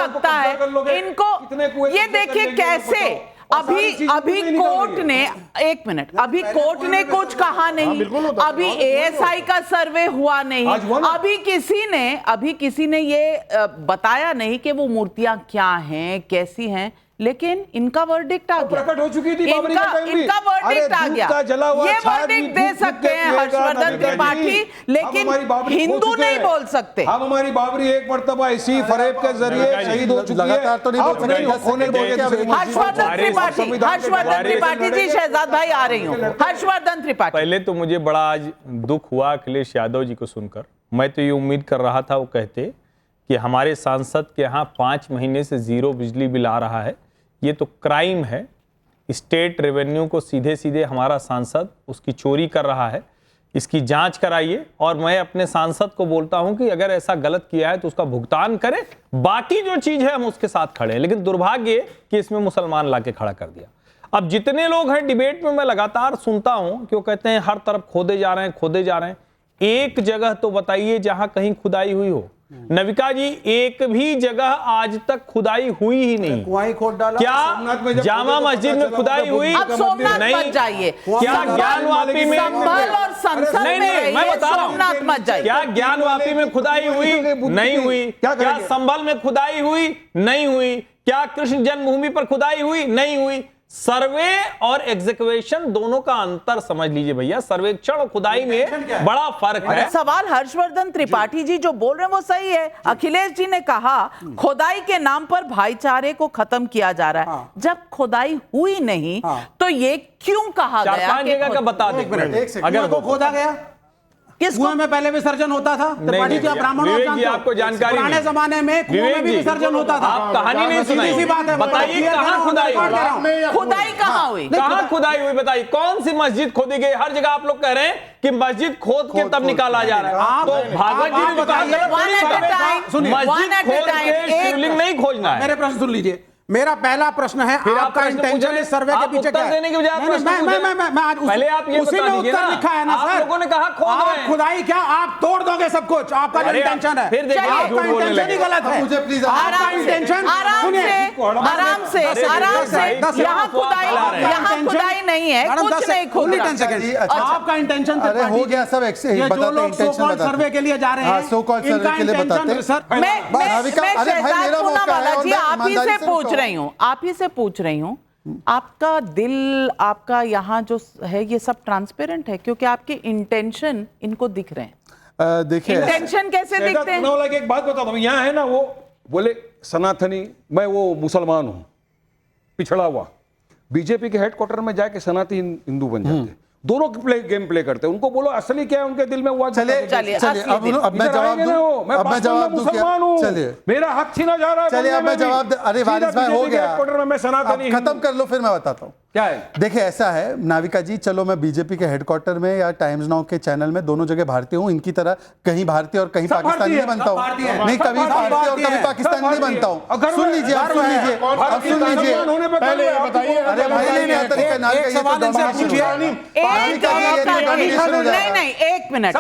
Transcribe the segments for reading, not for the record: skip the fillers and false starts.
लगता है इनको। ये देखिए कैसे अभी कोर्ट ने, एक मिनट, अभी कोर्ट ने कुछ कहा नहीं, अभी एएसआई का सर्वे हुआ नहीं, अभी किसी ने ये बताया नहीं कि वो मूर्तियां क्या हैं, कैसी हैं, लेकिन इनका वर्डिक्ट आ गया, प्रकट हो चुकी थी बाबरी का टाइम भी। इनका वर्डिक्ट आ गया। ये वर्डिक्ट दे सकते हैं हर्षवर्धन त्रिपाठी, लेकिन हिंदू नहीं बोल सकते। हम हमारी बाबरी एक मर्तबा इसी फरेब के जरिए शहीद हो चुकी है, लगातार तो नहीं बोल सकते। हर्षवर्धन त्रिपाठी जी, शहजाद भाई आ रही हूँ। हर्षवर्धन त्रिपाठी, पहले तो मुझे बड़ा आज दुख हुआ अखिलेश यादव जी को सुनकर। मैं तो ये उम्मीद कर रहा था वो कहते कि हमारे सांसद के यहाँ 5 महीने से 0 बिजली बिल आ रहा है, ये तो क्राइम है, स्टेट रेवेन्यू को सीधे सीधे हमारा सांसद उसकी चोरी कर रहा है, इसकी जांच कराइए। और मैं अपने सांसद को बोलता हूं कि अगर ऐसा गलत किया है तो उसका भुगतान करें, बाकी जो चीज है हम उसके साथ खड़े हैं। लेकिन दुर्भाग्य कि इसमें मुसलमान लाके खड़ा कर दिया। अब जितने लोग हैं डिबेट में, मैं लगातार सुनता हूं कि वो कहते हैं हर तरफ खोदे जा रहे हैं। एक जगह तो बताइए जहां कहीं खुदाई हुई हो। नविका जी, एक भी जगह आज तक खुदाई हुई ही नहीं। क्या जामा मस्जिद में खुदाई हुई? नहीं जाइए। क्या ज्ञानवापी में, नहीं, मैं बता रहा हूं, क्या ज्ञानवापी में खुदाई हुई? नहीं हुई। क्या संभल में खुदाई हुई? नहीं हुई। क्या कृष्ण जन्मभूमि पर खुदाई हुई? नहीं हुई। सर्वे और एग्जीक्यूशन दोनों का अंतर समझ लीजिए भैया। सर्वेक्षण और खुदाई में बड़ा फर्क है। सवाल हर्षवर्धन त्रिपाठी जी जो बोल रहे हैं वो सही है। अखिलेश जी ने कहा खुदाई के नाम पर भाईचारे को खत्म किया जा रहा है। जब खुदाई हुई नहीं तो ये क्यों कहा गया? 4-5 जगह का बता दें। अगर वो खोदा गया, किस कुएं में पहले विसर्जन होता था? त्रिपाठी जी आप ब्राह्मण हो, जानते हो, आपको जानकारी पुराने जमाने में कुएं में भी विसर्जन होता था। आप कहानी नहीं सुनाई। बताइए कहाँ खुदाई हुई? खुदाई कहाँ हुई? कहाँ खुदाई हुई बताइए? कौन सी मस्जिद खोदी गई? हर जगह आप लोग कह रहे हैं कि मस्जिद खोद के तब निकाला जा रहा है। तो भागवत जी ने कहा मस्जिद खोद के शिवलिंग नहीं खोजना है। मेरे प्रश्न सुन लीजिए। मेरा पहला प्रश्न है, आपका इंटेंशन इस सर्वे के पीछे क्या है? देने के बजाय मैं आज पहले आप ये उसी में उत्तर लिखा है ना सर। आप लोगों ने कहा खोद रहे हैं। खुदाई क्या आप तोड़ दोगे सब कुछ? आपका जो इंटेंशन है, फिर देखिए आपका इंटेंशन ही गलत है। मुझे प्लीज आराम से यहाँ खुदाई नहीं है, कुछ नहीं खोद रहा। आपका इंटेंशन हो गया सब जो लोग सो कॉल्ड सर्वे के लिए जा रहे हैं, सो कॉल्ड सर्वे के लिए बताते सर, मैं आप ही से पूछ रही हूँ, आपका दिल, आपका यहाँ जो है ये सब ट्रांसपेरेंट है क्योंकि आपके इंटेंशन इनको दिख रहे हैं। देखिए इंटेंशन कैसे दिखते हैं? एक बात बताता हूँ, यहाँ है ना वो बोले सनातनी, मैं वो मुसलमान हूँ पिछड़ा हुआ, बीजेपी के हेडक्वार्टर में जाके सनातनी हिंदू बन जाते, दोनों गेम प्ले करते हैं। उनको बोलो असली क्या है उनके दिल में हुआ। चलिए अब मैं जवाब दूं मुसलमान हूं, चलिए मेरा हक छीना जा रहा है। चलिए अब मैं जवाब अरे वारिस भाई हो गया, हेडक्वार्टर में मैं सनातनी खत्म कर लो फिर मैं बताता हूँ क्या है। देखिए ऐसा है नाविका जी, चलो मैं बीजेपी के हेडक्वार्टर में या टाइम्स नाउ के चैनल में दोनों जगह भारतीय हूँ, इनकी तरह कहीं भारतीय और कहीं पाकिस्तानी नहीं बनता हूँ, नहीं कभी भारतीय और कभी पाकिस्तानी नहीं बनता हूँ। सुन लीजिए अब सुन लीजिए अब सुन लीजिए, पहले बताइए। अरे भाई नहीं, एक मिनट,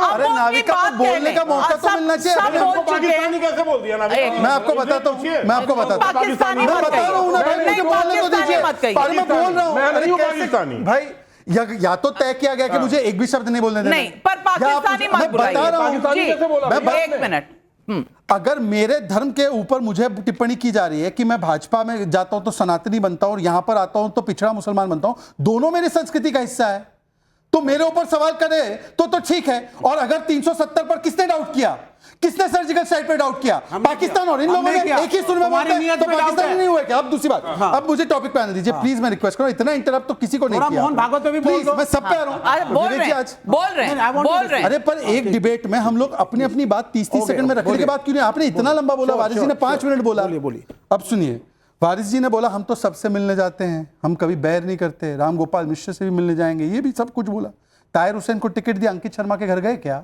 अरे नाविका को बोलने का मौका तो मिलना चाहिए। पाकिस्तानी कैसे बोल दिया ना? मैं आपको बताता हूँ, मैं आपको बताता हूँ, पाकिस्तानी मैं बता रहा हूँ ना भाई, मुझे बोलने तो दीजिए। अरे मैं बोल रहा हूँ पाकिस्तानी भाई, या तो तय किया गया कि मुझे एक भी शब्द नहीं बोलने देना, नहीं, पर पाकिस्तानी मत बुलाइए। बता रहा हूँ कैसे एक मिनट। अगर मेरे धर्म के ऊपर मुझे टिप्पणी की जा रही है कि मैं भाजपा में जाता हूं तो सनातनी बनता हूं और यहां पर आता हूं तो पिछड़ा मुसलमान बनता हूं, दोनों मेरी संस्कृति का हिस्सा है, तो मेरे ऊपर सवाल करे तो ठीक है। और अगर 370 पर किसने डाउट किया, किसने सर्जिकल स्ट्राइक पे डाउट किया? पाकिस्तान और इन लोगों ने एक ही सुर में बोलते हैं तो पाकिस्तान नहीं हुआ क्या? अब दूसरी बात, अब मुझे टॉपिक पे आने दीजिए प्लीज, मैं रिक्वेस्ट कर रहा हूं, इतना इंटरप्ट तो किसी को नहीं किया। मोहन भागवत पे भी प्लीज, मैं सब पे आ रहा हूं। बोल रहे हैं। अरे पर एक डिबेट में हम लोग अपनी अपनी बात 30-30 सेकंड में रखने के बाद क्यों नहीं? आपने इतना लंबा बोला, वारिस जी ने 5 मिनट बोला। अब सुनिए, वारिस जी ने बोला हम तो सबसे मिलने जाते हैं, हम कभी बैर नहीं करते, राम गोपाल मिश्र से भी मिलने जाएंगे, ये भी सब कुछ बोला। ताहिर हुसैन को टिकट दिया, अंकित शर्मा के घर गए क्या?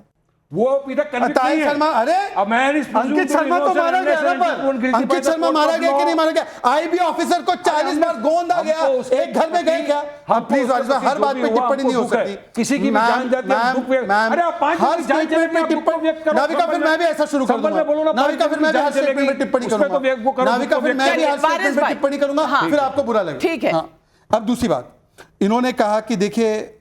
वो अभी तक convict ताहिर नहीं है। शर्मा, अरे अब मैं इस अंकित शर्मा तो मारा गया ना, पर अंकित शर्मा मारा गया कि नहीं मारा गया? आईबी ऑफिसर को 40 बार गोंद आ गया, एक घर में गए क्या? हम प्लीज हर बात पे टिप्पणी नहीं हो सकती। किसी की भी जान जाती है, दुख व्यक्त- अरे आप 5 हर मिनट जान स्टेटमेंट चले में तो आप दुख व्यक्त करो। नाविका, फिर मैं भी ऐसा शुरू कर संबंध में बोलो ना, दूंगा। नाविका, फिर मैं भी हर जान चलेगी, स्टेटमेंट में टिप्पणी उस पे तो वो करूंगा। करो, नाविका, फिर मैं भी हर वारिस स्टेटमेंट में भाई। टिप्पणी करूंगा, हाँ। फिर आपको बुरा लगेगा। ठीक है। हाँ। अब दूसरी बात, इन्होंने कहा कि देखिए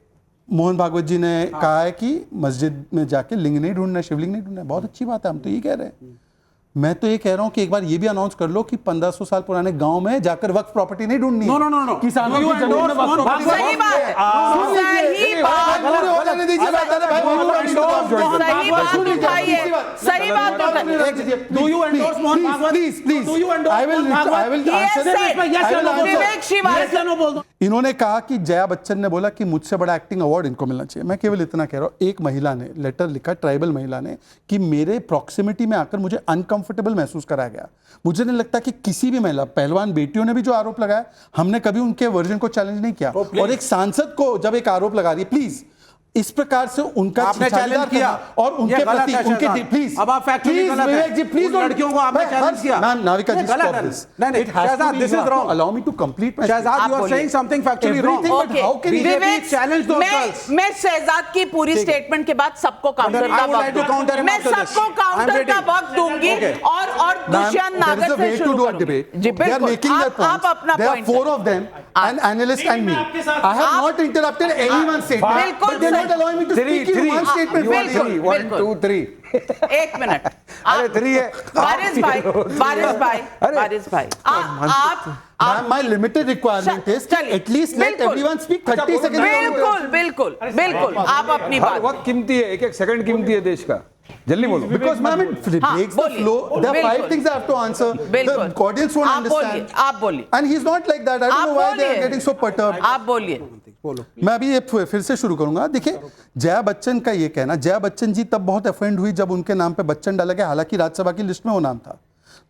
मोहन भागवत जी ने कहा है कि मस्जिद में जाके लिंग नहीं ढूंढना, शिवलिंग नहीं ढूंढना। बहुत अच्छी बात है, हम तो ये कह रहे हैं। मैं तो ये कह रहा हूं कि एक बार ये भी अनाउंस कर लो कि 1500 साल पुराने गांव में जाकर वक्फ प्रॉपर्टी नहीं ढूंढनी है। No. किसानों You की जमीन में endorse वक्फ मोहन प्रॉपर्टी सही बात है, सही बात, हो जाने दीजिए बात। अरे भाई, सही बात उठाइए, सही बात उठाइए। Do you endorse Mohan Bhagwat? Please. Do you endorse I will Mohan Bhagwat? answer. Yes, sir. Yes या no बोल दो। विवेक श्रीवास्तव। Yes या no बोल दो। इन्होंने कहा कि जया बच्चन ने बोला कि मुझसे बड़ा एक्टिंग अवार्ड इनको मिलना चाहिए। मैं केवल इतना कह रहा हूं, एक महिला ने लेटर लिखा, ट्राइबल महिला ने, कि मेरे प्रॉक्सिमिटी में आकर मुझे अनकंफर्टेबल महसूस कराया गया। मुझे नहीं लगता कि किसी भी महिला, पहलवान बेटियों ने भी जो आरोप लगाया, हमने कभी उनके वर्जन को चैलेंज नहीं किया। और एक सांसद को जब एक आरोप लगा रही है, प्लीज इस प्रकार से उनका आपने छिछालीदार चैलेंज किया करना और उनके ये गलत प्रति है, उनके शहजाद। प्लीज अब आप factually गलत है। विवेक जी प्लीज उन लड़कियों को आपने challenge किया। मैम नाविका जी ये गलत stop है। this. नहीं, It has to Shahzad, be- this you is have to wrong. allow me to complete my Shahzad, आप you are बोलिए। saying something factually wrong. Everything- But how can BJP Vivek, challenge those girls? मैं शहजाद की पूरी statement के बाद सबको counter I का would like to वक्त counter दूंगी। him मैं after this. सबको I'm काउंटर ready. का वक्त दूंगी Okay. और दुष्यंत Ma'am, there is नागर a से way to शुरू do a करूंगी। debate. जी They are बिल्कुल, making their आप points. अपना There are point 4 of them, an analyst and me. I have not interrupted anyone's statement. बिल्कुल But they're not सही। allowing me to speak in one statement. बिल्कुल, One, बिल्कुल। 2, 3. एक minute. अरे 3 है। वारिस भाई, वारिस भाई, आप Ma'am, my limited requirement is that चलिए, at least let बिल्कुल। everyone speak 30 seconds. बिल्कुल, आप अपनी हर बात। वक्त कीमती है, एक सेकंड कीमती है देश का। जल्दी बोलो। Because ma'am, it breaks the बोलिए, flow. There are 5 बिल्कुल। things I have to answer. बिल्कुल। The audience won't आप बोलिए, understand. आप बोलिए। And he's not like that. I don't आप know why they are बोलिए। getting so perturbed. आप बोलिए। मैं अभी ये फिर से शुरू करूंगा। देखिए, जया बच्चन का ये कहना, जया बच्चन जी तब बहुत अफेंड हुई जब उनके नाम पे बच्चन डाला गया, हालांकि राज्यसभा की लिस्ट में वो नाम था।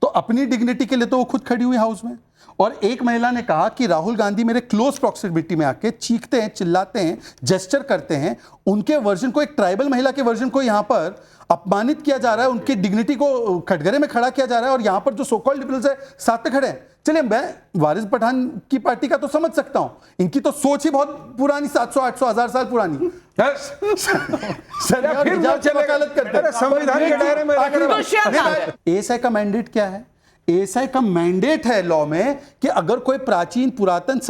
तो अपनी डिग्निटी के लिए तो वो खुद खड़ी हुई हाउस में। और एक महिला ने कहा कि राहुल गांधी मेरे क्लोज प्रॉक्सिमिटी में आके चीखते हैं, चिल्लाते हैं, जेस्चर करते हैं। उनके वर्जन को, एक ट्राइबल महिला के वर्जन को यहाँ पर अपमानित किया जा रहा है, उनकी डिग्निटी को कटघरे में खड़ा किया जा रहा है। और यहाँ पर जो सो कॉल्ड लिबरल्स है साथ में खड़े हैं। चलिए, मैं वारिस पठान की पार्टी का तो समझ सकता हूं, इनकी तो सोच ही बहुत पुरानी, 700, 800, 1000 साल पुरानी। वकालत करते हैं। संविधान के दायरे में एएसआई का मैंडेट क्या है? एएसआई का मैंडेट है लॉ में कि अगर कोई प्राचीन पुरातन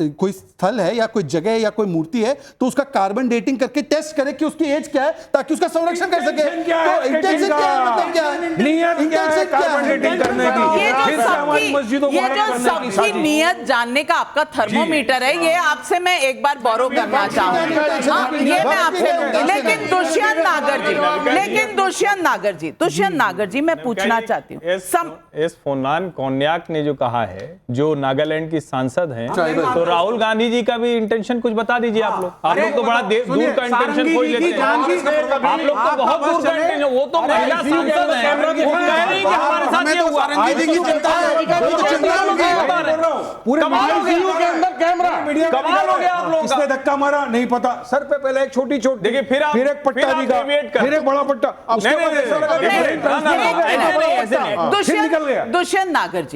कोई स्थल है या कोई जगह या कोई मूर्ति है तो उसका कार्बन डेटिंग करके टेस्ट करे कि उसकी एज क्या है, ताकि उसका संरक्षण कर सके। Intention क्या है? तो इंटेंशन क्या है? मतलब क्या है? नियत क्या है? Intention क्या कार्बन है? डेटिंग करने की। ये फिर जो से हमारी मस्जिदों को ये हड़प जो करने की सबकी साजिश। नियत जानने का आपका थर्मोमीटर है, ये आपसे मैं एक बार बोरो करना चाहूंगी। हाँ, ये मैं आपसे लूंगी। लेकिन दुष्यंत नागर जी, मैं पूछना चाहती हूँ। एस फोनान कौन्याक ने जो कहा है, जो नागालैंड की सांसद हैं, तो राहुल गांधी जी का भी इंटेंशन कुछ बता दीजिए आप लोग। आप लोग तो बड़ा दूर का इंटेंशन कोई लेते हैं। आप लोग तो बहुत दूर का इंटेंशन, वो तो महिला सांसद हैं, वो कह रही कि हमारे साथ ये हुआ। पूरे कमाल हो गया के अंदर कैमरा, कमाल हो गया आप लोगों किसने का। धक्का मारा नहीं पता, सर पे पहले एक छोटी चोट, देखिए, फिर आप- एक पट्टा फिर आप दिखा, deviate कर- फिर एक बड़ा पट्टा, उसके बाद ऐसा लगा कि नहीं, नहीं, brain नहीं, नहीं, transfer नहीं, हो गया। ऐसे नहीं, ऐसे नहीं। फिर निकल गया। दुष्यंत नागर जी,